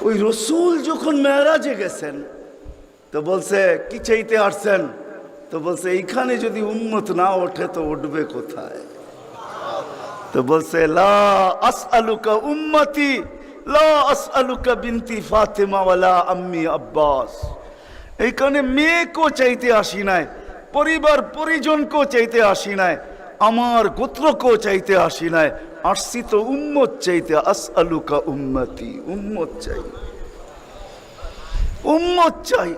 ওই রসুল যখন মেরাজে গেছেন তো বলছে কি চাইতে আসছেন, তো বলছে এইখানে যদি উম্মত না ওঠে তো উঠবে কোথায়? তো বলছে লা আসআলুকা উম্মতি লা আসআলুকা বিনতি ফাতেমা ওয়ালা আম্মি আব্বাস। এইখানে মেয়েকেও চাইতে আসি নাই, পরিবার পরিজনকেও চাইতে আসি নাই, আমার গোত্রকেও চাইতে আসি নাই, আসছি তো উম্মত চাইতে। আসআলুকা উম্মতি, উম্মত চাই, উম্মত চাই।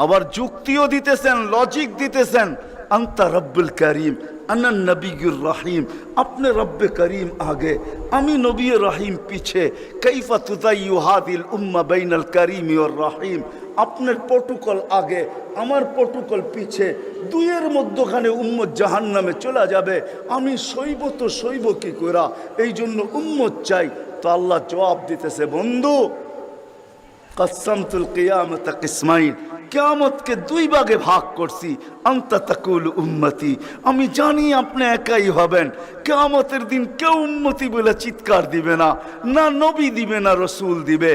আবার যুক্তিও দিতেছেন, লজিক দিতেছেন। আন্তা রব্বুল করিম আনা নবিয়ুর রহিম, আপনি রব্বে করিম আগে, আমি নবী রহিম পিছে। কাইফা তুদাইয়ু হাদিল উম্মাহ বাইনাল করিম ওয়ার রহিম, আপনার প্রটোকল আগে, আমার প্রটোকল পিছে, দুইয়ের মধ্যখানে উম্মত জাহান্নামে চলে যাবে, আমি সইব তো সইব কি করা? এই জন্য উম্মত চাই। তো আল্লাহ জবাব দিতেছে, বন্ধু কসমতুল কিয়ামত কিসমাইন, কিয়ামতকে দুই ভাগে ভাগ করছি। আনতা তাকুল উম্মতি, আমি জানি আপনি একাই হবেন। কিয়ামতের দিন কেউ উম্মতি বলে চিৎকার দিবে না, না নবী দিবে, না রসুল দিবে,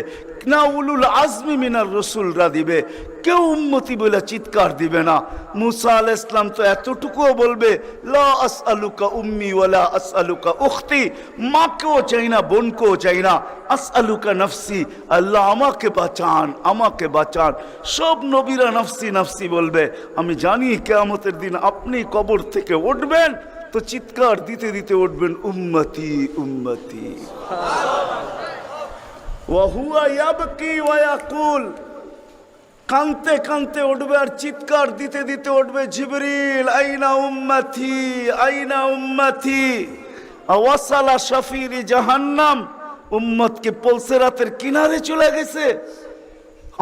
না উলুল আজমি মিনার রসুলরা দিবে, কেউ উম্মতি বলে চিৎকার দিবে না। মুসা আলাইহিস সালাম তো এতটুকুও বলবে লা আসআলুকা উম্মি ওয়ালা আসআলুকা উখতি, মাকেও চাই না, বোনকেও চাই না। আসআলুকা নফসি, আল্লাহ আমাকে বাঁচান, আমাকে বাঁচান। সব নবীরা নফসি নফসি বলবে। আমি জানি কিয়ামতের দিন আপনি কবর থেকে উঠবেন তো চিৎকার দিতে দিতে উঠবেন উম্মতি উম্মতি। ওয়াহুয়া ইয়াবকি ওয়া ইয়াকুল, কানতে কানতে উঠবে আর চিৎকার দিতে দিতে উঠবে, জিবরিল আইনা উম্মতি আইনা উম্মতি। ওয়াসালা শাফিরি জাহান্নাম, উম্মতকে পলসেরাতের কিনারে চলে গেছে।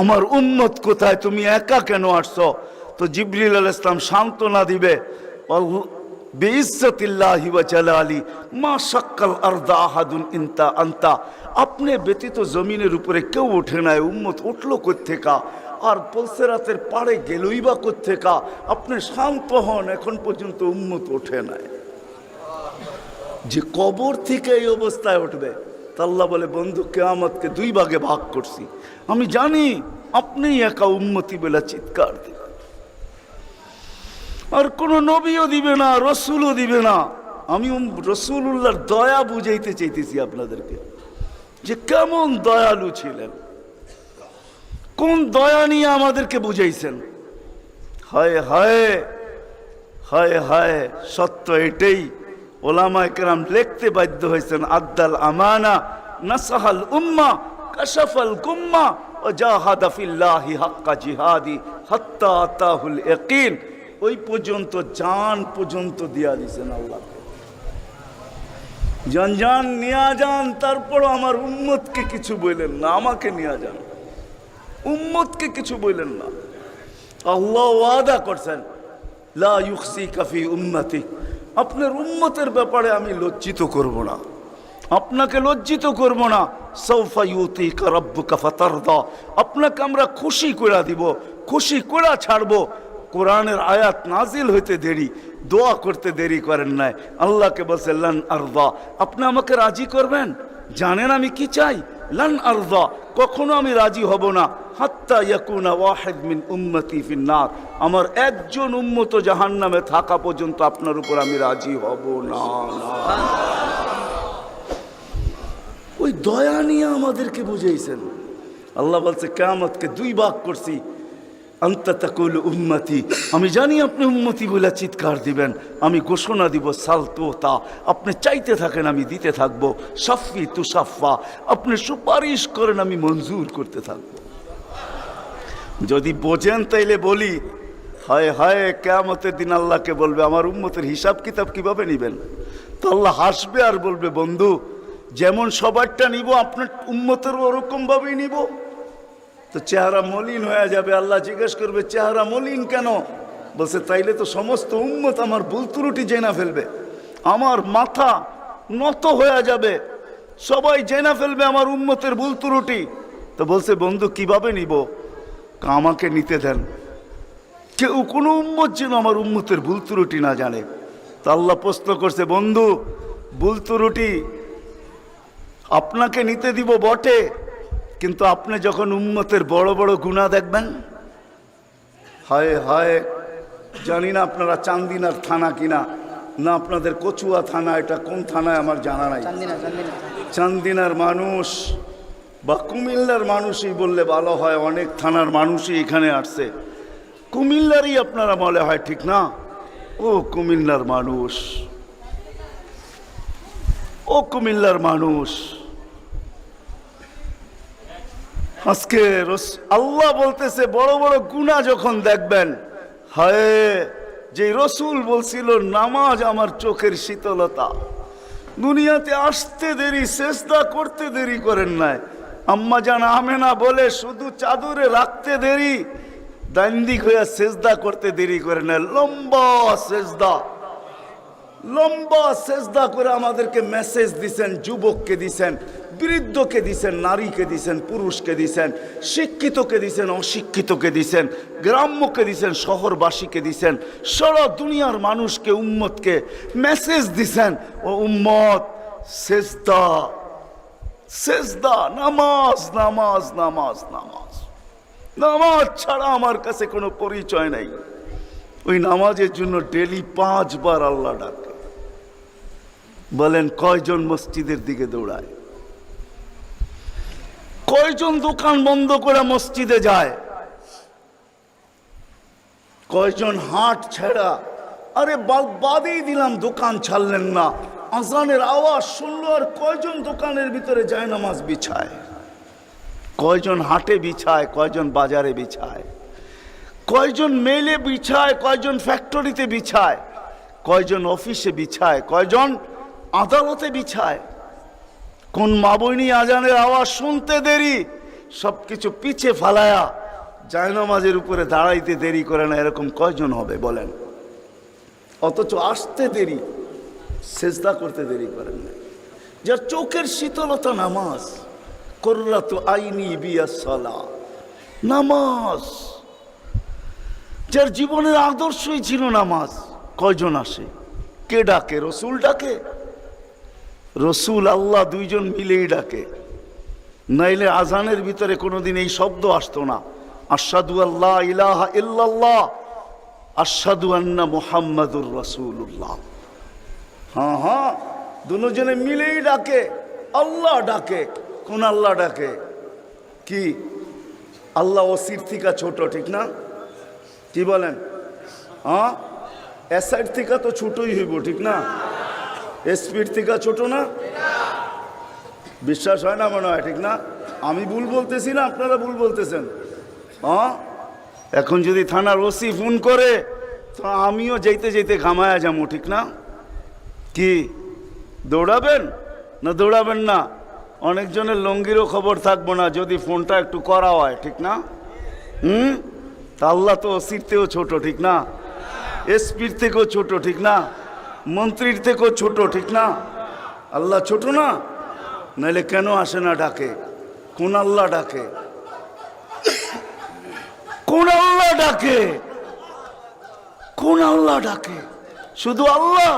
আমার উম্মত কোথায়, তুমি একা কেন আসছো? তো জিবরিল আলাইহিস সালাম সান্ত্বনা দিবে, বিইজ্জতিল্লাহি ওয়া জালালি মা শাক্কাল আরদা আহাদুন ইনতা আনতা, আপনি ব্যতীত জমিনের উপরে কেউ ওঠে নাই, উম্মত উঠলো কোত্থেকা? আর পলসেরাতের পাড়ে গেলই বা কোত্থেকা? আপনি শান্ত হন, এখন পর্যন্ত উম্মত ওঠে নাই। যে কবর থেকে এই অবস্থায় উঠবে, তা আল্লাহ বলে, বন্ধু কিয়ামতকে দুই ভাগে ভাগ করছি, আমি জানি আপনি একা উম্মতি বলে চিৎকার দিবেন। আর কোন নবীও দিবে না, রসুলও দিবে না। আমি রসুলুল্লাহর দয়া বুঝাইতে চাইতেছি আপনাদেরকে, যে কেমন দয়ালু ছিলেন, কোন দয়া নিয়ে আমাদেরকে বুঝাইছেন। হায় হায় হায় হায়, সত্য এটাই। ওলামায়ে কেরাম লিখতে বাধ্য হয়েছেন, আদ্দাল আমানা নাসাহাল উম্মা কাশাফাল গুম্মা ওয়া জাহাদা ফিল্লাহি হাক্কা জিহাদি হাত্তা আতাহুল ইয়াকিন। ওই পর্যন্ত জান পর্যন্ত দিয়া দিয়েছেন আল্লাহকে, জান জান নিয়া যান, তারপর আমার উম্মতকে কিছু বললেন না, আমাকে নিয়া যান, উম্মতকে কিছু বললেন না। আল্লাহ ওয়াদা করছেন লা ইউখসিকা ফি উম্মতি, আপনার উম্মতের ব্যাপারে আমি লজ্জিত করব না, আপনাকে লজ্জিত করব না। সাউফা ইউতিকা রাব্বুকা ফাতারদা, আপনাকে আমরা খুশি করে দিব, খুশি করে ছাড়বো। কোরআনের আয়াত নাজিল হইতে দেরি, দোয়া করতে দেরি করেন নাই। আল্লাহকে বলছে লান আরদা, আপনি আমাকে রাজি করবেন? জানেন আমি কি চাই? লান আরদা, কখনো আমি রাজি হব না, হাত্তা ইয়াকুনা ওয়াহিদ মিন উম্মতি ফিন্নার, আমার একজন উম্মত জাহান্নামে থাকা পর্যন্ত আপনার উপর আমি রাজি হব না। ওই দয়া নিয়ে আমাদেরকে বুঝাইছেন। আল্লাহ বলছে কিয়ামতকে দুই ভাগ করছি। আনতা তাকুল উম্মতি, আমি জানি আপনি উম্মতি বলে চিৎকার দিবেন, আমি ঘোষণা দিব সালতোতা, আপনি চাইতে থাকেন আমি দিতে থাকবো। সাফি তুসাফা, আপনি সুপারিশ করেন আমি মঞ্জুর করতে থাকবো। যদি বোঝেন তাইলে বলি, হায় হায়, কিয়ামতের দিন আল্লাহকে বলবে আমার উম্মতের হিসাব কিতাব কিভাবে নিবেন? তো আল্লাহ হাসবে আর বলবে, বন্ধু যেমন সবারটা নিব আপনার উম্মতের ওরকম ভাবেই নিব। তো চেহারা মলিন হয়ে যাবে। আল্লাহ জিজ্ঞেস করবে চেহারা মলিন কেন? বলছে তাইলে তো সমস্ত উম্মত আমার ভুল ত্রুটি জেনা ফেলবে, আমার মাথা নত হয়ে যাবে, সবাই জেনা ফেলবে আমার উম্মতের ভুল ত্রুটি। তো বলছে বন্ধু কিভাবে নিব? আমাকে নিতে দেন, কেউ কোনো উম্মত যেন আমার উম্মতের ভুল ত্রুটি না জানে। তো আল্লাহ প্রশ্ন করছে, বন্ধু ভুল ত্রুটি আপনাকে নিতে দিব বটে, কিন্তু আপনি যখন উম্মতের বড় বড় গুনাহ দেখবেন, হায় হায়, জানি না আপনারা চান্দিনার থানা কিনা, না আপনাদের কচুয়া থানা, এটা কোন থানায় আমার জানা নাই। চান্দিনার মানুষ বা কুমিল্লার মানুষই বললে ভালো হয়, অনেক থানার মানুষই এখানে আসছে। কুমিল্লারই আপনারা মনে হয়, ঠিক না? ও কুমিল্লার মানুষ, ও কুমিল্লার মানুষ, আজকে আল্লাহ বলতেছে বড় বড় গুনাহ যখন দেখবেন, হায়, যে রসুল বলছিল নামাজ আমার চোখের শীতলতা, দুনিয়াতে আসতে দেরি, সেজদা করতে দেরি করেন নাই। আম্মা জান আমেনা বলে শুধু চাদরে রাখতে দেরি, দান্দিক হইয়া সেজদা করতে দেরি করে না। লম্বা সেজদা, লম্বা সেজদা করে আমাদেরকে মেসেজ দিছেন, যুবককে দিছেন, বৃদ্ধকে দিছেন, নারীকে দিছেন, পুরুষকে দিছেন, শিক্ষিতকে দিছেন, অশিক্ষিতকে দিছেন, গ্রাম্যকে দিছেন, শহরবাসীকে দিছেন, সারা দুনিয়ার মানুষকে, উম্মতকে মেসেজ দিছেন, ও উম্মত সেজদা, সেজদা, নামাজ, নামাজ, নামাজ, নামাজ, নামাজ ছাড়া আমার কাছে কোনো পরিচয় নাই। ওই নামাজের জন্য ডেলি 5 বার আল্লাহ ডাকে। বলেন কয়জন মসজিদের দিকে দৌড়ায়? কয়জন দোকান বন্ধ করে মসজিদে যায়? কয়জন হাট ছেড়া, আরে বাদেই দিলাম দোকান ছাড়লেন না, আজানের আওয়াজ শুনলো আর কয়জন দোকানের ভিতরে যায় নামাজ বিছায়? কয়জন হাটে বিছায়, কয়জন বাজারে বিছায়, কয়জন মেলে বিছায়, কয়জন ফ্যাক্টরিতে বিছায়, কয়জন অফিসে বিছায়, কয়জন আদালতে বিছায়? কোন মা বইনি আজানের আওয়াজ শুনতে দেরি, সবকিছু পিছে ফালায়া জায়নামাজের উপরে দাঁড়াইতে দেরি করে না, এরকম কয়জন হবে বলেন? অথচ আসতে দেরি, সেজদা করতে দেরি করেন না। যার চোখের শীতলতা নামাজ, কুররাতু আইনি বিয়াস সালাহ, নামাজ, যার জীবনের আদর্শই ছিল নামাজ, কয়জন আসে? কে ডাকে? রসুল ডাকে? রসুল আল্লাহ দুইজন মিলেই ডাকে, নাইলে আজানের ভিতরে কোনোদিন এই শব্দ আসতো না, আশহাদু আল্লা ইলাহা ইল্লাল্লাহ, আশহাদু আন্না মুহাম্মাদুর রাসূলুল্লাহ। হ্যাঁ হ্যাঁ, দুজনে মিলেই ডাকে, আল্লাহ ডাকে। কোন আল্লাহ ডাকে? কি আল্লাহ ওসির থেকে ছোট, ঠিক না? কি বলেন? হ্যাঁ, এসআইড থেকে তো ছোটই হইব, ঠিক না? এসপির থেকে ছোট না? বিশ্বাস হয় না মনে হয়, ঠিক না? আমি ভুল বলতেছি না, আপনারা ভুল বলতেছেন। হ্যাঁ, এখন যদি থানার ওসি ফোন করে তো আমিও যেতে যেতে ঘামায়া যাবো, ঠিক না? কি দৌড়াবেন না দৌড়াবেন না? অনেকজনের লঙ্গিরও খবর থাকবো না যদি ফোনটা একটু করা হয়, ঠিক না? তা আল্লাহ তো ওসির থেকেও ছোট, ঠিক না? এসপির থেকেও ছোট, ঠিক না? মন্ত্রীর থেকেও ছোট, ঠিক না? আল্লাহ ছোট না? নাইলে কেন আসে না ডাকে? কোন আল্লাহ ডাকে? কোন আল্লাহ ডাকে? কোন আল্লাহ ডাকে? শুধু আল্লাহ?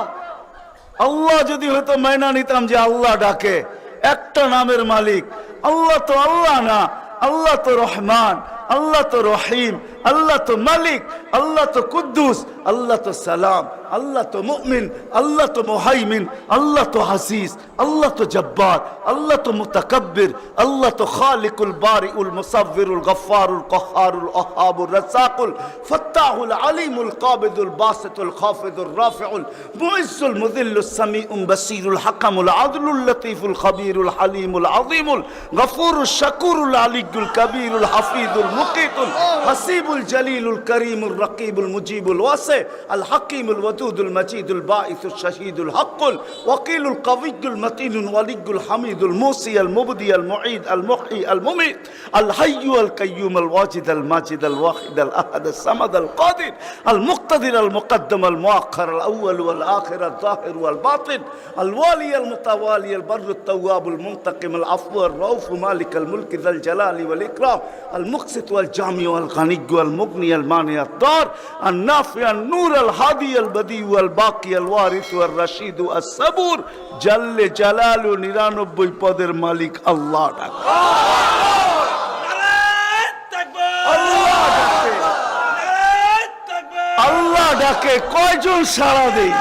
আল্লাহ যদি হয়তো মাইনা নিতাম যে আল্লাহ ডাকে, একটা নামের মালিক আল্লাহ, তো আল্লাহ না, আল্লাহ তো রহমান, আল্লাহ তো রহিম, আল্লাহ তো মালিক, আল্লাহ তো কুদ্দুস, আল্লাহ তো সালাম, আল্লাহ তো মুমিন, আল্লাহ তো মুহাইমিন, আল্লাহ তো হাসিস, আল্লাহ তো জব্বার, আল্লাহ তো মুতাকাব্বির, আল্লাহ তো খালিকুল বারিউল মুসাব্বিরুল গফফারুল কহ্হারুল ওয়াহ্হাবুর রাজ্জাকুল ফাত্তাহুল আলিমুল কাবিদুল বাসিতুল খাফিদুর রাফিউল মুইজ্জুল মুযিল্লুস সামিউল বাসীরুল হাকামুল আদলুল লতীফুল খবীরুল হালিমুল আযীমুল গফুরুশ শাকুরুল আলিয়্যুল কবীরুল হাফিজুল মুকিতুল হাসিবুল জলিলুল করিমুর রকিবুল মুজিবুল ওয়াসি আল হাকিমুল ওয়াদুদুল মজিদুল বাঈসুশ শাহীদুল হকুল ওয়াকিলুল কবিয়্যুল মতিনুল ওয়ালিয়্যুল হামিদুল মুসি আল মুবদি আল মুঈদ আল মুহয়ি আল মুমীত আল হাইয়্যু আল কাইয়্যুম আল ওয়াজিদ আল মাজিদ আল ওয়াহিদ আল আহাদ আল সামাদ আল কাদির আল মুক্তাদির আল মুকদ্দম আল মুআখ্খার আল আউয়াল ওয়াল আখির আল যাহির ওয়াল বাতিন আল ওয়ালি আল মুতাওয়ালি আল বররু আত তাওয়াব আল মুনতাকিম আল আফু আর রাউফ মালিক আল মুলক যাল জালালি ওয়াল ইকরাম আল মুকসিত ওয়াল জামি ওয়াল গানিয়্য আল মুগনি আল মানি আত দার আল নাফি আল নূর আল হাদি আল বদি ওয়াল বাকি আল ওয়ারিস ওয়াল রশিদ আস সাবুর জাল্লে জালালু 99 পদের মালিক আল্লাহ ডাকে। ডাকে কয়জন সাড়া দেই?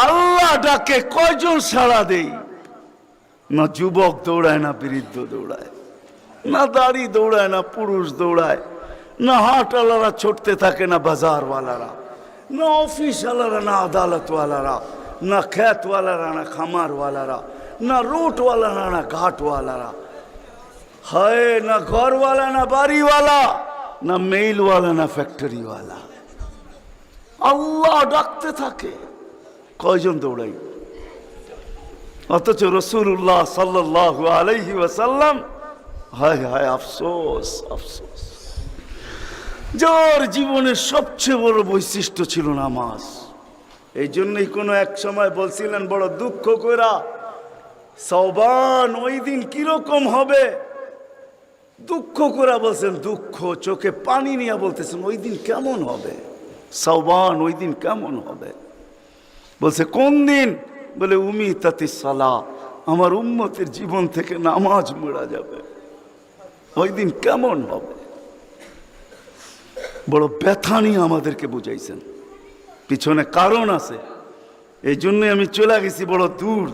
আল্লাহ ডাকে কয়জন সাড়া দেই? না যুবক দৌড়ায়, না বৃদ্ধ দৌড়ায়, না দাড়ি দৌড়ায়, না পুরুষ দৌড়ায়, না হাটওয়ালারা ছুটতে থাকে, না বাজারওয়ালারা, না অফিসওয়ালারা, না আদালতওয়ালারা, না খেতওয়ালারা, না খামারওয়ালারা, না রোডওয়ালারা, না ঘাটওয়ালারা, হায় না ঘরওয়ালা, না বাড়িওয়ালা, না মেইলওয়ালা, না ফ্যাক্টরিওয়ালা। আল্লাহ ডাকতে থাকে, কয়জন দৌড়াই? অথচ রাসূলুল্লাহ সাল্লাল্লাহু আলাইহি ওয়াসাল্লাম, হায় হায় আফসোস আফসোস, যার জীবনের সবচেয়ে বড় বৈশিষ্ট্য ছিল নামাজ। এই জন্যই কোনো এক সময় বলছিলেন বড় দুঃখ কইরা, শাওবান ওই দিন কিরকম হবে, দুঃখ করে বলছেন, দুঃখ চোখে পানি নিয়ে বলতেছেন ওই দিন কেমন হবে, শাওবান ওই দিন কেমন হবে। বলছে কোন দিন? বলে উমিতাতিস সালাহ, আমার উম্মতের জীবন থেকে নামাজ মুড়া যাবে, ওই দিন কেমন হবে। বড় ব্যথা নিয়ে আমাদেরকে বুঝাইছেন, পিছনে কারণ আছে, এই জন্যই আমি চলে গেছি বড় দূর।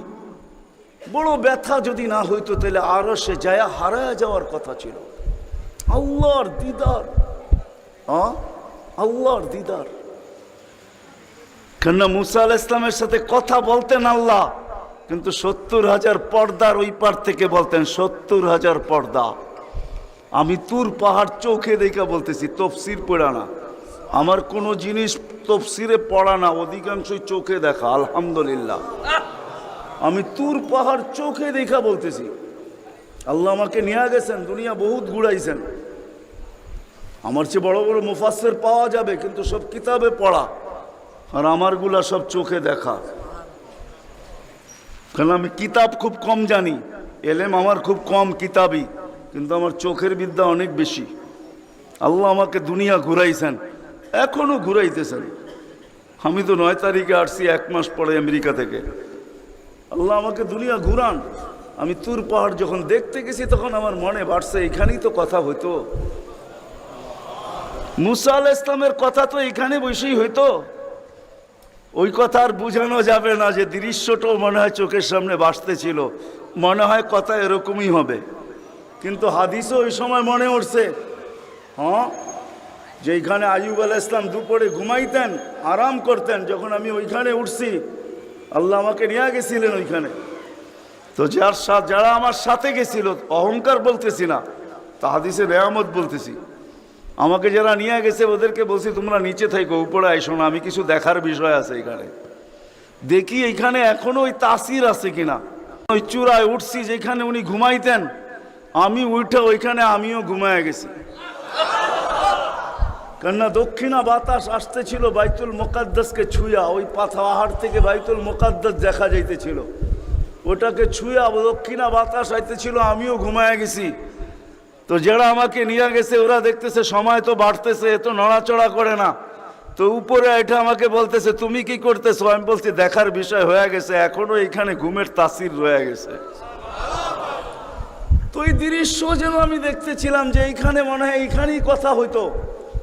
বড় ব্যথা যদি না হইতো তাহলে আরো সে যায় হারায় যাওয়ার কথা ছিল। আল্লাহর দিদার, আল্লাহর দিদার। কেননা মুসা আলাইহিস সালামের সাথে কথা বলতেন আল্লাহ, কিন্তু 70,000 পর্দার ওই পার থেকে বলতেন, 70,000 পর্দা। আমি তুর পাহাড় চোখে দেখা বলতেছি, তফসির পড়া না, আমার কোনো জিনিস তফসিরে পড়া না, অধিকাংশই চোখে দেখা। আলহামদুলিল্লাহ, আমি তুর পাহাড় চোখে দেখা বলতেছি। আল্লাহ আমাকে নিয়ে গেছেন, দুনিয়া বহুত ঘুরাইছেন। আমার চেয়ে বড় বড় মুফাসসির পাওয়া যাবে, কিন্তু সব কিতাবে পড়া, আর আমারগুলা সব চোখে দেখা। কারণ আমি কিতাব খুব কম জানি, এলেম আমার খুব কম কিতাবই, কিন্তু আমার চোখের বিদ্যা অনেক বেশি। আল্লাহ আমাকে দুনিয়া ঘুরাইছেন, এখনো ঘুরাইতেছেন। আমি তো 9 তারিখে আসছি, 1 মাস পরে আমেরিকা থেকে। আল্লাহ আমাকে দুনিয়া ঘুরান। আমি তুর পাহাড় যখন দেখতে গেছি তখন আমার মনে বাড়ছে এখানেই তো কথা হইতো, মুসা আলাইহিস সালামের কথা তো এখানে বসেই হইতো। ওই কথা আর বুঝানো যাবে না, যে দৃশ্যটাও মনে হয় চোখের সামনে ভাসতেছিল, মনে হয় কথা এরকমই হবে। কিন্তু হাদিসও ওই সময় মনে উঠছে, যেইখানে আইয়ুব আলাইহিস সালাম দুপুরে ঘুমাইতেন, আরাম করতেন, যখন আমি ওইখানে উঠছি আল্লাহ আমাকে নিয়ে গেছিলেন ওইখানে। তো যারা আমার সাথে গেছিল, অহংকার বলতেছি না, তা হাদিসে নেয়ামত বলতেছি, আমাকে যারা নিয়ে গেছে ওদেরকে বলছি তোমরা নিচে থাকো, উপরে আইসো না, আমি কিছু দেখার বিষয় আছে এখানে। দেখি এইখানে এখনো ওই তাসির আছে কিনা। ওই চূড়ায় উঠছি যেখানে উনি ঘুমাইতেন, আমি উঠে ওইখানে আমিও ঘুমায় গেছি। কেননা দক্ষিণা বাতাস আসতেছিল বাইতুল মুকাদ্দাসকে ছুঁয়া, ওই পাহাড় থেকে বাইতুল মুকাদ্দাস দেখা যাইতেছিল, ওটাকে ছুঁয়া দক্ষিণা বাতাস আইতেছিল, আমিও ঘুমায় গেছি। তো যারা আমাকে নিয়ে গেছে ওরা দেখতেছে সময় তো বাড়তেছে, এত নড়াচড়া করে না, তো উপরে এটা আমাকে বলতেছে তুমি কি করতেছো? আমি বলছি দেখার বিষয় হয়ে গেছে, এখনো এখানে ঘুমের তাসির রয়ে গেছে। তো এই দৃশ্য যেন আমি দেখতেছিলাম যে এইখানে মনে হয় এইখানেই কথা হইতো।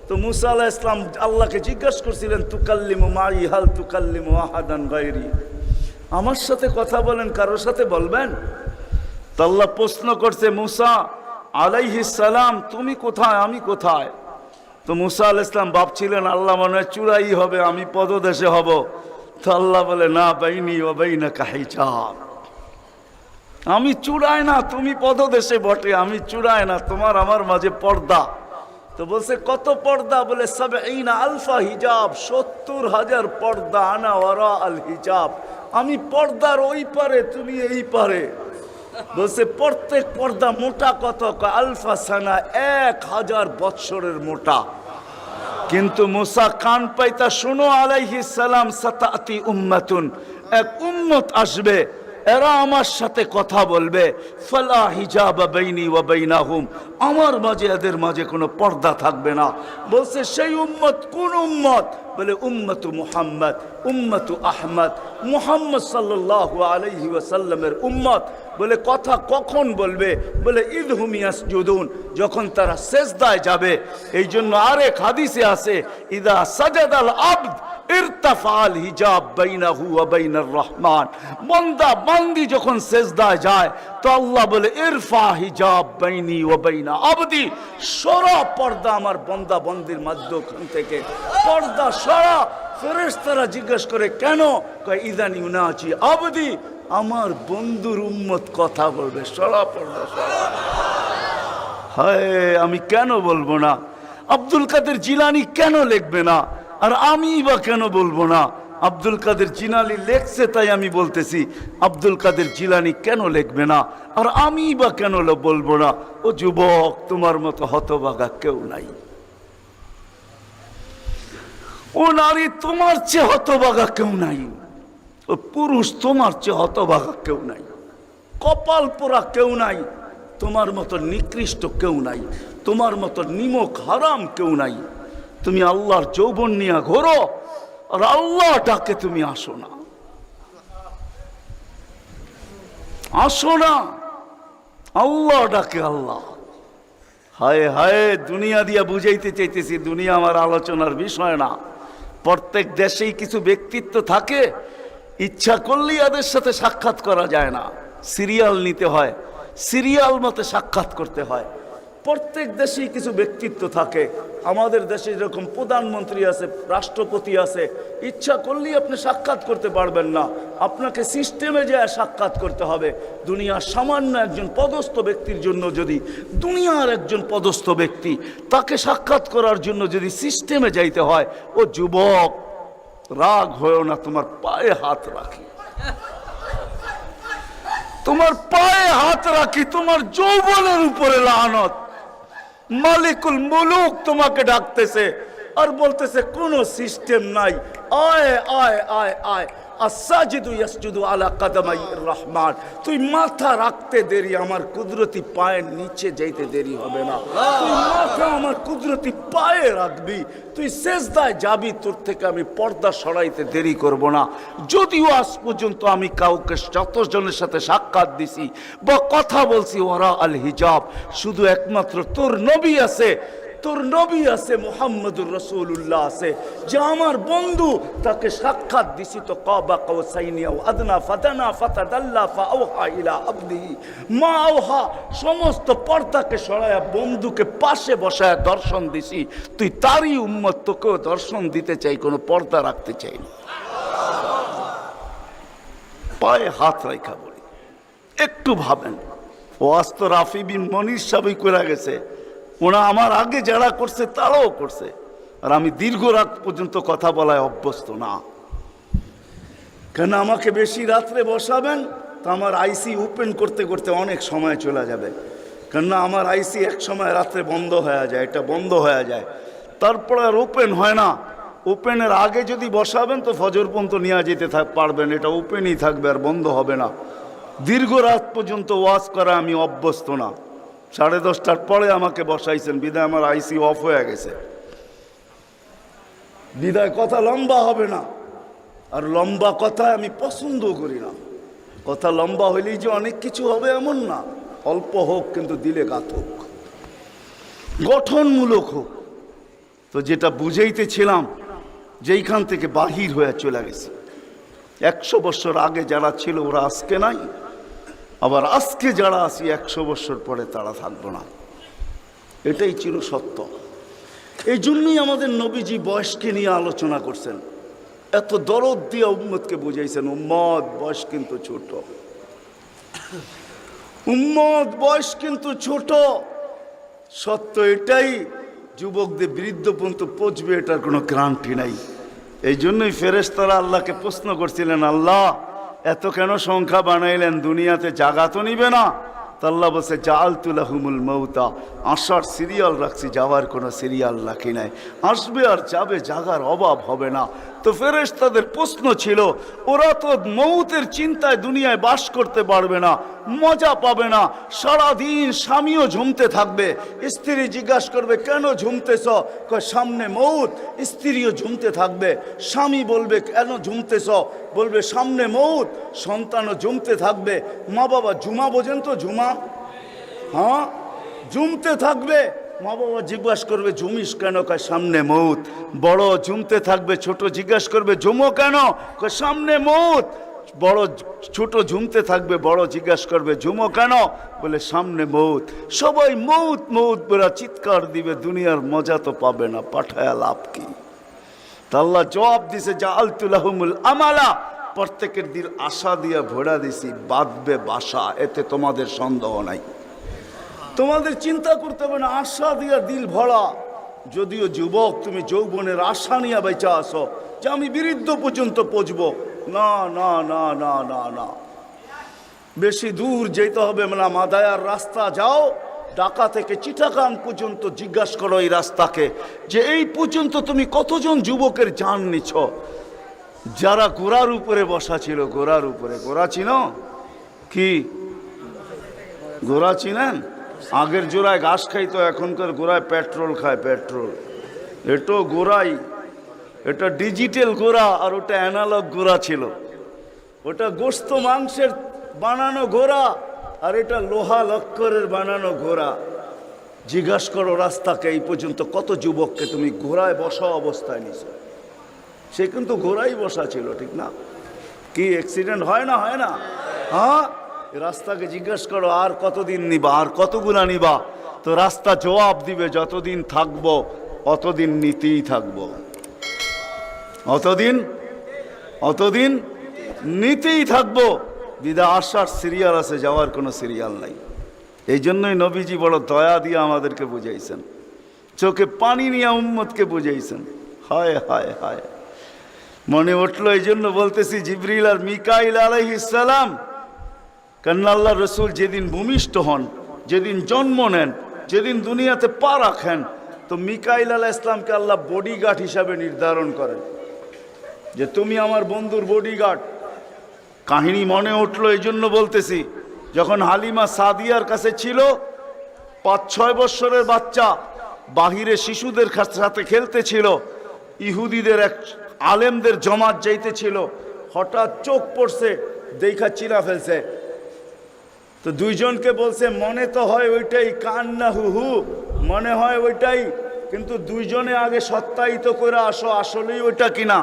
তো মুসা আলাইহিস সালাম আল্লাহকে জিজ্ঞাসা করছিলেন, তুকাল্লিমু মাই হাল তুকাল্লিমু আহাদান গায়রি, আমার সাথে কথা বলেন, কারোর সাথে বলবেন? তো আল্লাহ প্রশ্ন করছে, মুসা আলাইহিস সালাম তুমি কোথায়, আমি কোথায়? তো মুসা আলাইহিস সালাম ভাবছিলেন আল্লাহ মনে হয় চূড়াই হবে, আমি পদদেশে হব। তো আল্লাহ বলে, না, বাইনি ওয়া বাইনাকা হিজাব, আমি চূড়ায় না, তুমি পদদেশে বটে, আমি চূড়ায় না, তোমার আমার মাঝে পর্দা। তো বলছে কত পর্দা? বলে ৭০,০০০ হিজাব, ৭০,০০০ পর্দা, আনা ওয়ারা আল হিজাব, আমি পর্দার ওই পারে, তুমি এই পারে। বলছে প্রত্যেক পর্দা মোটা কত? আলফা সানা, ১,০০০ বৎসরের মোটা। কিন্তু মুসা কান পাইতা, শোনো আলাইহিস সালাম, সাতাতি উম্মাতুন, এক উম্মত আসবে, এরা আমার সাথে কথা বলবে, ফালা হিজাবা বাইনি ওয়া বাইনাহুম, আমার মাঝে এদের মাঝে কোনো পর্দা থাকবে না। বলছে সেই উম্মত কোন উম্মত? বলে উম্মতু মুহাম্মদ, উম্মতু আহমদ, মুহাম্মদ সাল্লাল্লাহু আলাইহি ওয়াসাল্লামের উম্মত। বলে কথা কখন বলবে? বলে ইদহুম ইয়াসজুদুন, যখন তারা সেজদায় যাবে। এই জন্য আরেক হাদিসে আছে, ইদা সাজাদাল আবদ ইরতাফাল হিজাব বাইনাহু ওয়া বাইনার রহমান, বান্দা বান্দি যখন সেজদায় যায় তো আল্লাহ বলে ইরফা হিজাব বাইনি ওয়া বাইনা আবদি, সরা পর্দা আমার বান্দা বান্দির মাঝখান থেকে, পর্দা সরা। ফেরেশতারা জিজ্ঞেস করে কেন? কয় ইদান ইউনাজি আবদি, আমার বন্ধুর উম্মত কথা বলবে, সরা পর্দা সরা। হায়, আমি কেন বলবো না? আব্দুল কাদের জিলানী কেন লিখবে না? আর আমি বা কেন বলবো না? আব্দুল কাদের জিলানী লেখছে তাই আমি বলতেছি। আব্দুল কাদের জিলানী কেন লিখবে না? আর আমি বা কেন বলবো না? ও যুবক, তোমার মতো হতভাগা কেউ নাই। ও নারী, তোমার চেয়ে হতভাগা কেউ নাই। ও পুরুষ, তোমার চেয়ে হতভাগা কেউ নাই। কপাল পোড়া কেউ নাই। তোমার মতো নিকৃষ্ট কেউ নাই। তোমার মতো নিমক হারাম কেউ নাই। তুমি আল্লাহর যৌবন নিয়ে ঘোরো, আর আল্লাহ ডাকে তুমি আসো না, আসো না। আল্লাহ ডাকে আল্লাহ। হায় হায়, দুনিয়া দিয়া বুঝাইতে চাইতেছি, দুনিয়া আমার আলোচনার বিষয় না। প্রত্যেক দেশেই কিছু ব্যক্তিত্ব থাকে, ইচ্ছা করলেই এদের সাথে সাক্ষাৎ করা যায় না, সিরিয়াল নিতে হয়, সিরিয়াল মতে সাক্ষাৎ করতে হয়। প্রত্যেক দেশেই কিছু ব্যক্তিত্ব থাকে। আমাদের দেশে যেরকম প্রধানমন্ত্রী আছে, রাষ্ট্রপতি আছে, ইচ্ছা করলেই আপনি সাক্ষাৎ করতে পারবেন না, আপনাকে সিস্টেমে যায় সাক্ষাৎ করতে হবে। দুনিয়ার সামান্য একজন পদস্থ ব্যক্তির জন্য যদি, দুনিয়ার একজন পদস্থ ব্যক্তি, তাকে সাক্ষাৎ করার জন্য যদি সিস্টেমে যাইতে হয়, ও যুবক রাগ হয়েও না, তোমার পায়ে হাত রাখি, তোমার পায়ে হাত রাখি, তোমার যৌবনের উপরে লানত। মালিকুল মুলুক তোমাকে ডাকতেছে আর বলতেছে কোনো সিস্টেম নাই, আয় আয় আয় আয়। আসাজিদু ইয়াসজুদু আলা কাদামাইর রহমান, তুই মাথা রাখতে দেরি, আমার কুদরতি পায়ের নিচে যাইতে দেরি হবে না। তুই মাথা আমার কুদরতি পায়ে রাখবি, তুই সেজদায় যাবি, তোর থেকে আমি পর্দা সরাইতে দেরি করব না। যদিও আজ পর্যন্ত আমি কাউকে যতজনের সাথে সাক্ষাৎ দিছি বা কথা বলছি ওরা আল হিজাব, শুধু একমাত্র তোর নবী আছে, তোর নবী আছে, মুহাম্মদুর রাসূলুল্লাহ আছে, যে আমার বন্ধু, তাকে সাক্ষাৎ দিছি তো কাবা কাউসাইনি আও আদনা ফাদানা ফাতাদাল্লা ফাআওহা ইলা আবদিহি মা আওহা, সমস্ত পর্দাকে সরায়া বন্ধুকে পাশে বসায় দর্শন দিছি। তুই তারই উম্মত, তোকেও দর্শন দিতে চাই, কোনো পর্দা রাখতে চাই না। পায়ে হাত রাখা বলি, একটু ভাবেন। ওয়াজ তো রাফি বিন মনির সাহেবই করে গেছে, ওরা আমার আগে যারা করছে তারাও করছে, আর আমি দীর্ঘ রাত পর্যন্ত কথা বলায় অভ্যস্ত না। কেন আমাকে বেশি রাত্রে বসাবেন তো আমার আইসি ওপেন করতে করতে অনেক সময় চলে যাবে। কেননা আমার আইসি এক সময় রাত্রে বন্ধ হয়ে যায়, এটা বন্ধ হয়ে যায়, তারপর আর ওপেন হয় না। ওপেনের আগে যদি বসাবেন তো ফজর পর্যন্ত নিয়ে যেতে পারবেন, এটা ওপেনই থাকবে আর বন্ধ হবে না। দীর্ঘ রাত পর্যন্ত ওয়াজ করা আমি অভ্যস্ত না। 10:30টার পরে আমাকে বসাইছেন, বিদায় আমার আইসি অফ হয়ে গেছে, বিদায় কথা লম্বা হবে না। আর লম্বা কথা আমি পছন্দ করি না। কথা লম্বা হইলেই যে অনেক কিছু হবে এমন না, অল্প হোক কিন্তু দিলে গাত হোক, গঠনমূলক হোক। তো যেটা বুঝাইতেছিলাম, যেইখান থেকে বাহির হয়ে চলে গেছে, 100 বছর আগে যারা ছিল ওরা আজকে নাই, আবার আজকে যারা আছি 100 বছর পরে তারা থাকবো না, এটাই চির সত্য। এই জন্যই আমাদের নবীজি বয়সকে নিয়ে আলোচনা করছেন, এত দরদ দিয়ে উম্মতকে বুঝাইছেন, উম্মত বয়স কিন্তু ছোট, উম্মত বয়স কিন্তু ছোট। সত্য এটাই, যুবকদের বৃদ্ধ পর্যন্ত পৌঁছবে এটার কোনো গ্যারান্টি নাই। এই জন্যই ফেরেশতারা আল্লাহকে প্রশ্ন করছিলেন, আল্লাহ এত কেন সংখ্যা বানাইলেন, দুনিয়াতে জাগা তো নিবে না? তা আল্লাহ বলছে জাআলতু লাহুমুল মাউতা, আসার সিরিয়াল রাখছি, যাওয়ার কোনো সিরিয়াল রাখি নাই। আসবে আর যাবে, জাগার অভাব হবে না। তো ফেরেশতাদের প্রশ্ন ছিল, ওরা তো মৌতের চিন্তায় দুনিয়ায় বাস করতে পারবে না, মজা পাবে না, সারাদিন স্বামীও ঝুমতে থাকবে। স্ত্রী জিজ্ঞাসা করবে, কেন ঝুমতেছ? কয় সামনে মৌত। স্ত্রীও ঝুমতে থাকবে। স্বামী বলবে, কেন ঝুমতেছ? বলবে সামনে মৌত। সন্তানও ঝুমতে থাকবে। মা বাবা ঝুমা বোঝেন তো? ঝুমা, হ্যাঁ, ঝুমতে থাকবে। মা বাবা জিজ্ঞাসা করবে, ঝুমিস কেন? কয় সামনে মৌত। বড় ঝুমতে থাকবে, ছোট জিজ্ঞাসা করবে, ঝুমো কেন? কয় সামনে মৌত। বড় ছোট ঝুমতে থাকবে, বড় জিজ্ঞাসা করবে, ঝুমো কেন? বলে সামনে মৌত। সবাই মৌত মৌত বলে চিৎকার দিবে, দুনিয়ার মজা তো পাবে না, পাঠায়া লাভ কি? তা আল্লাহ জবাব দিছে, জাআলতুলাহুমুল আমালা, প্রত্যেকের দিল আশা দিয়া ভরা দিছি, বাঁধবে বাসা, এতে তোমাদের সন্দেহ নাই। তোমাদের চিন্তা করতে হবে না, আশা দিয়া দিল ভরা। যদিও যুবক, তুমি যৌবনের আশা নিয়ে বেঁচে আসো যে আমি বৃদ্ধ পর্যন্ত পৌঁছবো, না না না না না না, বেশি দূর যেতে হবে না। মাদায়ার রাস্তা যাও, ঢাকা থেকে চিটাগাং পর্যন্ত জিজ্ঞাসা করো এই রাস্তাকে যে এই পর্যন্ত তুমি কতজন যুবকের জান নিছ, যারা ঘোড়ার উপরে বসা ছিল। ঘোড়ার উপরে, ঘোড়া চিনো কি? ঘোড়া চিনেন? আগের জোড়ায় ঘাস খাইতো, এখনকার গোড়ায় পেট্রোল খায়। পেট্রোল, এটো গোড়াই, এটা ডিজিটাল ঘোড়া, আর ওটা অ্যানালগ ঘোড়া ছিল। ওটা গোস্ত মাংসের বানানো ঘোড়া, আর এটা লোহা লক্করের বানানো ঘোড়া। জিজ্ঞাসা করো রাস্তাকে এই পর্যন্ত কত যুবককে তুমি ঘোড়ায় বসা অবস্থায় নিছো। সে কিন্তু ঘোড়াই বসা ছিল, ঠিক না? কি অ্যাক্সিডেন্ট হয় না? হয় না? হ্যাঁ, রাস্তাকে জিজ্ঞাসা করো আর কতদিন নিবা, আর কতগুলা নিবা। তো রাস্তা জবাব দিবে, যতদিন থাকবো অতদিন নিতেই থাকবো, অতদিন নিতেই থাকবো। বিদা আসার সিরিয়াল আছে, যাওয়ার কোনো সিরিয়াল নাই। এই জন্যই নবীজি বড় দয়া দিয়ে আমাদেরকে বুঝাইছেন, চোখে পানি নিয়ে উম্মতকে বুঝাইছেন। হায় হায় হায়, মনে উঠলো। এই জন্য বলতেছি, জিবরিল আর মিকাইল আলাইহিস সালাম, কেন আল্লাহ রসুল যেদিন ভূমিষ্ঠ হন, যেদিন জন্ম নেন, যেদিন দুনিয়াতে পা রাখেন, তো মিকাইল আলাইহিস সালামকে আল্লাহ বডিগার্ড হিসাবে নির্ধারণ করেন যে তুমি আমার বন্ধুর বডিগার্ড। কাহিনী মনে উঠলো, এই জন্য বলতেছি। যখন হালিমা সাদিয়ার কাছে ছিল, 5-6 বৎসরের বাচ্চা, বাহিরে শিশুদের সাথে খেলতেছিল, ইহুদিদের এক আলেমদের জমাত যাইতেছিল, হঠাৎ চোখ পড়ছে, দেখা চিনা ফেলছে। তো দুইজনকে বলছে, মনে তো হয় ওইটাই, কান্না হু হু, মনে হয় ওইটাই, কিন্তু দুইজনে আগে সত্যায়িত করে আসো আসলেই ওইটা কিনা।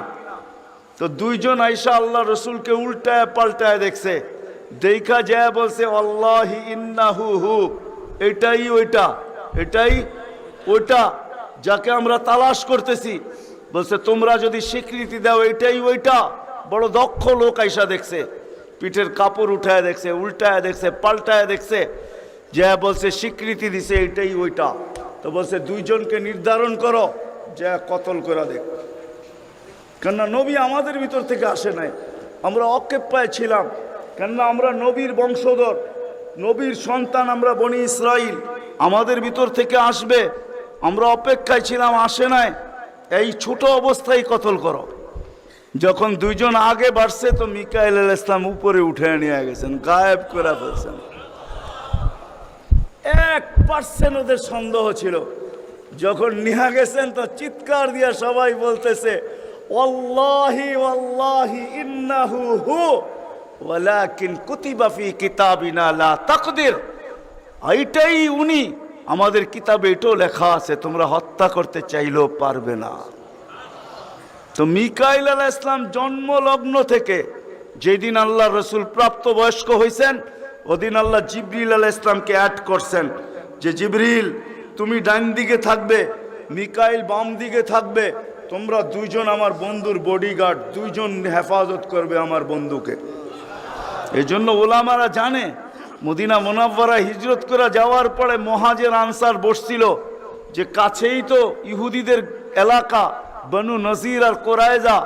তো দুইজন আইসা আল্লাহ রসুলকে উল্টায় পাল্টায় দেখছে, দেখা যায় বলছে, আল্লাহি ইন্নাহু হু, এটাই ওইটা, এটাই ওইটা যাকে আমরা তালাশ করতেছি। বলছে, তোমরা যদি স্বীকৃতি দাও এটাই ওইটা। বড় দক্ষ লোক আইসা দেখছে, পিঠের কাপড় উঠায় দেখছে, উল্টায় দেখছে, পাল্টায় দেখছে, যা বলছে স্বীকৃতি দিছে এটাই ওইটা। তো বলছে, দুইজনকে নির্ধারণ করো, যা কতল করে দেখ। কেননা নবী আমাদের ভিতর থেকে আসে নাই, আমরা অকেপ্পায় ছিলাম। কেননা আমরা নবীর বংশধর, নবীর সন্তান, আমরা বনি ইসরাইল, আমাদের ভিতর থেকে আসবে, আমরা অপেক্ষায় ছিলাম, আসে নাই। এই ছোট অবস্থায় কতল করো। যখন দুইজন আগে বাড়ছে, তো মিকাইল আলাইহিস সালাম উপরে উঠে নিয়ে গেছেন, গায়েব করে ফেলছেন। 1% ওদের সন্দেহ ছিল। যখন নিয়ে গেছেন, তো চিৎকার দিয়া সবাই বলতেছে, ওয়াল্লাহি ওয়াল্লাহি ইন্নাহু হু ওয়ালাকিন কুতিবা ফি কিতাবিনা লা তাকদির। এইটাই উনি, আমাদের কিতাবে এটাও লেখা আছে, তোমরা হত্যা করতে চাইলেও পারবে না। তো মিকাইল আলাইহিস সালাম জন্মলগ্ন থেকে যেদিন আল্লাহ রসুল প্রাপ্তবয়স্ক হয়েছেন, ওদিন আল্লাহ জিবরিল আলাইহিস সালামকে অ্যাড করছেন যে, জিবরিল তুমি ডান দিকে থাকবে, মিকাইল বাম দিকে থাকবে, তোমরা দুইজন আমার বন্ধুর বডিগার্ড, দুইজন হেফাজত করবে আমার বন্ধুকে। এই জন্য ওলামারা জানে, মদিনা মুনাওয়ারা হিজরত করে যাওয়ার পরে মুহাজির আনসার বসছিল যে কাছেই তো ইহুদিদের এলাকা, বনু নজির আর কোরাইজা,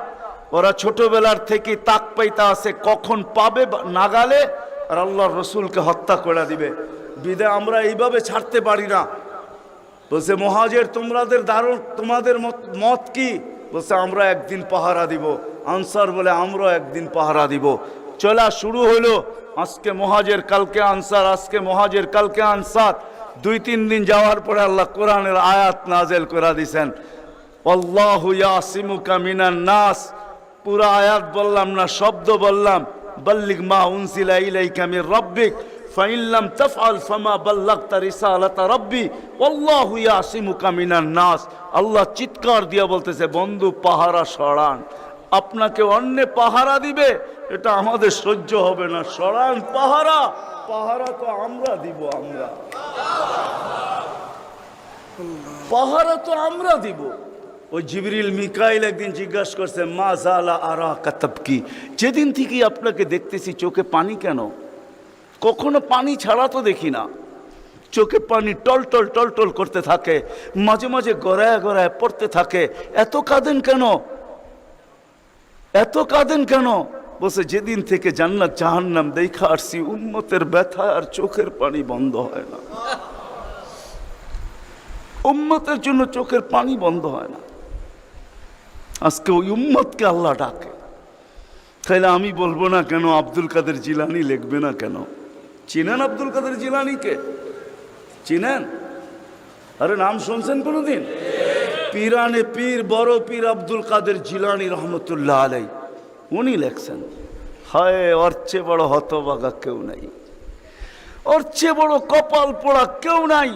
ওরা ছোটবেলার থেকে তাক পাইতা আছে কখন পাবে নাগালে আর আল্লাহর রসুলকে হত্যা করে দিবে। বিদায় আমরা এইভাবে ছাড়তে পারি না। বলছে, মুহাজির তোমাদের মত কি? বলছে আমরা একদিন পাহারা দিব। আনসার বলে আমরাও একদিন পাহারা দিব। চলা শুরু হলো। আজকে মুহাজির, কালকে আনসার, আজকে মুহাজির, কালকে আনসার। 2-3 দিন যাওয়ার পরে আল্লাহ কোরআনের আয়াত নাজেল করে দিয়েছেন, আল্লাহু ইয়াসিমুকা মিনান নাস। পুরা আয়াত বললাম না, শব্দ বললাম। বাল্লিগ মা উনজিলা ইলাইকা মির রাব্বিক ফাইন লাম তাফআল ফামা বাল্লাগতা রিসালাতা রাব্বি আল্লাহু ইয়াসিমুকা মিনান নাস। আল্লাহ চিৎকার দিয়ে বলতেছে, বন্ধু পাহারা সরান। আপনাকে অন্য পাহারা দিবে, এটা আমাদের সহ্য হবে না। সরান পাহারা। পাহারা তো আমরা দিব। আমরা পাহারা তো আমরা দিব। ওই জিবরিল মিকাইল একদিন জিজ্ঞাসা করছে, মা জালা আরা কাতাবকি, যেদিন থেকে আপনাকে দেখতেছি চোখে পানি কেন? কখনো পানি ছাড়া তো দেখি না। চোখে পানি টলটল টলটল করতে থাকে, মাঝে মাঝে গড়ায় গড়ায় পড়তে থাকে। এত কাঁদেন কেন? এত কাঁদেন কেন? বলছে, যেদিন থেকে জান্নাত জাহান্নাম দেখা আসছি, উম্মতের ব্যথা আর চোখের পানি বন্ধ হয় না। উম্মতের জন্য চোখের পানি বন্ধ হয় না। আজকে ওই উম্মতকে আল্লাহ ডাকে। তাইলে আমি বলবো না কেন আব্দুল কাদের জিলানী লিখবে না কেন? চিনেন আব্দুল কাদের জিলানীকে? চিনেন? আরে নাম শুনছেন কোনোদিন? পীরানে পীর, বড় পীর আব্দুল কাদের জিলানী রহমতুল্লাহ আলাই, উনি লেখছেন, হায় ওর চেয়ে বড় হতভাগা কেউ নাই, ওর চেয়ে বড় কপাল পোড়া কেউ নাই,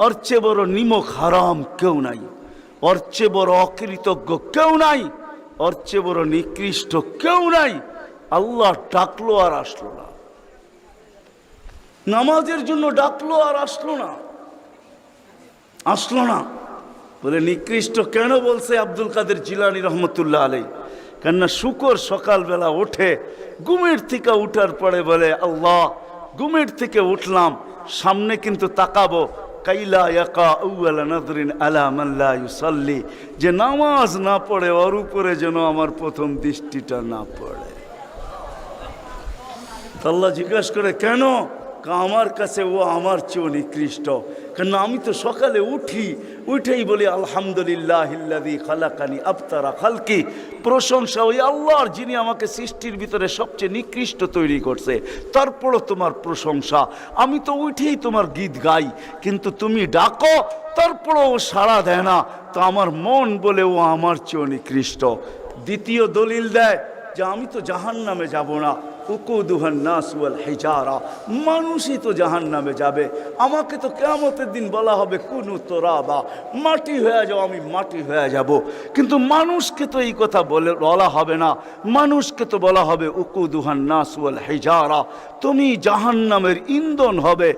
ওর চেয়ে বড় নিমক হারাম কেউ নাই, ওর চেয়ে বড় অকৃতজ্ঞ কেউ নাই, ওর চেয়ে বড় নিকৃষ্ট কেউ নাই। আল্লাহ ডাকলো আর আসলো না, নামাজের জন্য ডাকলো আর আসলো না, আসলো না। বলে নিকৃষ্ট কেন বলছে আব্দুল কাদের জিলানী রহমতুল্লাহ আলাই? কেননা শুকর সকালবেলা ওঠে, ঘুমের থেকে উঠার পরে বলে, আল্লাহ ঘুমের থেকে উঠলাম, সামনে কিন্তু তাকাবো, কাইলা ইয়াকা আউয়ালা নাযরিন আলা মান লা ইউসাল্লি, যে নামাজ না পড়ে ওর উপরে যেন আমার প্রথম দৃষ্টিটা না পড়ে। আল্লাহ জিজ্ঞাসা করে, কেন? আমার কাছে ও আমার চেয়েও নিকৃষ্ট। কেন আমি তো সকালে উঠেই বলি আলহামদুলিল্লাহিল্লাযী খালাকানি আবতারা খালকি, প্রশংসা ওই আল্লাহর যিনি আমাকে সৃষ্টির ভিতরে সবচেয়ে নিকৃষ্ট তৈরি করছে, তারপরও তোমার প্রশংসা। আমি তো উঠেই তোমার গীত গাই, কিন্তু তুমি ডাকো তারপরও ও সাড়া দেয় না, তো আমার মন বলে ও আমার চেয়েও নিকৃষ্ট। দ্বিতীয় দলিল দেয় যে আমি তো জাহান্নামে যাব না, উকুদুহান নাস ওয়াল হিজারা, মানুষই তো জাহান্নামে যাবে। আমাকে তো কিয়ামতের দিন বলা হবে কুনু তুরাবা, মাটি হয়ে যাও, আমি মাটি হয়ে যাব। কিন্তু মানুষকে তো এই কথা বলা হবে না, মানুষকে তো বলা হবে উকুদুহান নাস ওয়াল হিজারা, তুমি জাহান্নামের ইন্ধন হবে,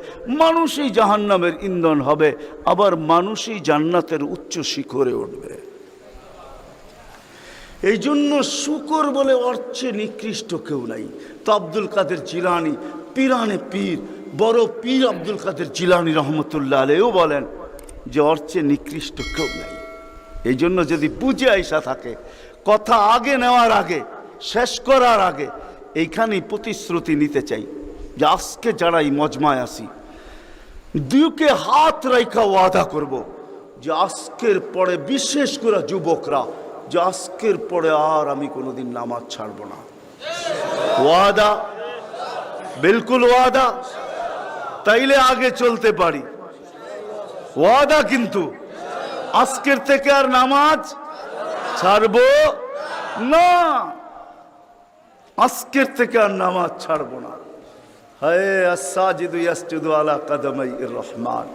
মানুষই জাহান্নামের ইন্ধন হবে, আবার মানুষই জান্নাতের উচ্চ শিখরে উঠবে। এই জন্য শুকর বলে অর্চে নিকৃষ্ট কেউ নাই। তো আব্দুল কাদের জিলানী, পীরানে পীর, বড় পীর আব্দুল কাদের জিলানী রহমতুল্লাহ আলাইহিও বলেন যে অর্চে নিকৃষ্ট কেউ নাই। এই জন্য যদি বুঝে আইসা থাকে, কথা আগে নেওয়ার আগে, শেষ করার আগে এইখানেই প্রতিশ্রুতি নিতে চাই যে আজকে যারা এই মজমায় আসি, দুকে হাত রাইখা ওয়াদা করব যে আজকের পরে, বিশেষ করে যুবকরা, যে আজকের পরে আর আমি কোনোদিন নামাজ ছাড়ব না। ওয়াদা, বিলকুল ওয়াদা, তাইলে আগে চলতে পারি। ওয়াদা কিন্তু আজকের থেকে আর নামাজ ছাড়ব না, আজকের থেকে আর নামাজ ছাড়ব না। হায় আস-সাজিদু ইয়াসজুদু আলা কাদামাইর রহমান।